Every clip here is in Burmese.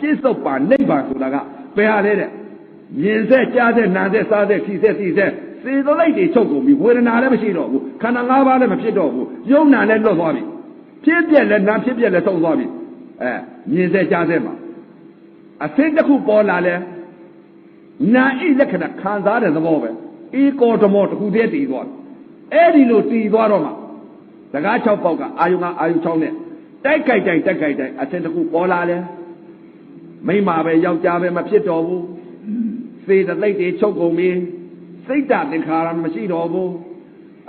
ပြစ္ဆုတ်ပါနိဗ္ဗာန်ဆိုတာကဘယ်ဟာလဲတဲ့မြင်ဆက်ကြားဆက်နားဆက်စားဆက်ဖြီးဆက်သိဆက်စေတသိက်တွေချုပ်ကုန်ပြီဝေဒနာလည်းမရှိတော့ဘူးခန္ဓာ၅ပါးလည်းမဖြစ်တော့ဘူးယုံနာလည်းလွတ်သွားပြီဖြစ်ပြက်လည်းနာဖြစ်ပြက်လည်းဆုံးသွားပြီမြင်ဆက်ကြားဆက်မှာအစိတ်တစ်ခုပေါ်လာလဲနာဣလက္ခဏာခံစားတဲ့သဘောပဲဧကောဓမောတစ်ခုတည်းတည်သွားအဲ့ဒီလိုတည်သွားတော့မှစကား6ပေါက်ကအာယုံ6နဲ့တိုက်ကြိုက်တိုင်းအစိတ်တစ်ခုပေါ်လာလဲမိမပဲယောက်ျားပဲမဖြစ်တော့ဘူးစေတသိက်တွေချုပ်ကုန်ပြီစိတ်ဓာတ်သင်္ခါရမရှိတော့ဘူး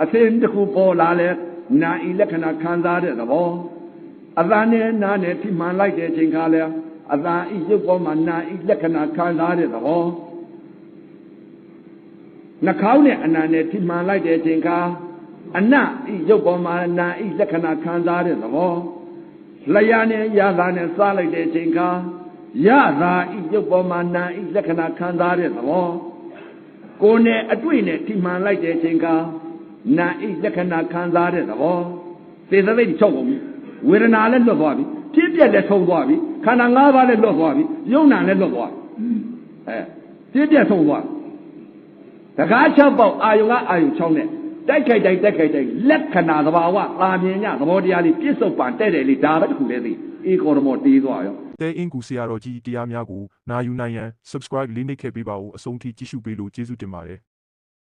အသင်တစ်ခုပေါ်လာလဲနာဤလက္ခဏာခံစားတဲ့သဘောအသာနဲ့နာနဲ့ထိမှန်လိုက်တဲ့အချိန်ခါလဲအသာဤရုပ်ပေါ်မှာနာဤလက္ခဏာခံစားတဲ့သဘောနှာခေါင်းနဲ့အနာနဲ့ထိမှန်လိုက်တဲ့အချိန်ခါအနဤရုပ်ပေါ်မှာနာဤလက္ခဏာခံစားတဲ့သဘောလျာနဲ့ရသာနဲ့စားလိုက်တဲ့အချိန်ခါရသာဤရုပ်ပေါ်မှာနာဤလက္ခဏာခံစားတဲ့သဘောကိုယ်နဲ့အတွေ့နဲ့ထိမှန်လိုက်တဲ့အချိန်ကနာဤလက္ခဏာခံစားတဲ့သဘောစေတသိက်ချုပ်ကုန်ပြီဝေဒနာလည်းလွတ်သွားပြီဖြစ်ပြက်လည်းဆုံးသွားပြီခန္ဓာ၅ပါးလည်းလွတ်သွားပြီယုံနာလည်းလွတ်သွားပြီဖြစ်ပြက်ဆုံးသွားတကား6ပေါက်အာယုံ6နဲ့တိုက်ခိုက်တိုင်းလက္ခဏာသဘာဝသာမြင်ညသဘောတရားလေးပြစ္ဆုတ်ပံတဲ့တယ်လေဒါပဲတခုလေးသိဧကောဓမောတေးသွားရောတဲ့အင်ကူဆရာတော်ကြီးတရားများကိုနာယူနိုင်ရန် subscribe လေးနှိပ်ခဲ့ပေးပါဦးအဆုံးထိကြည့်ရှုပေးလို့ကျေးဇူးတင်ပါတယ်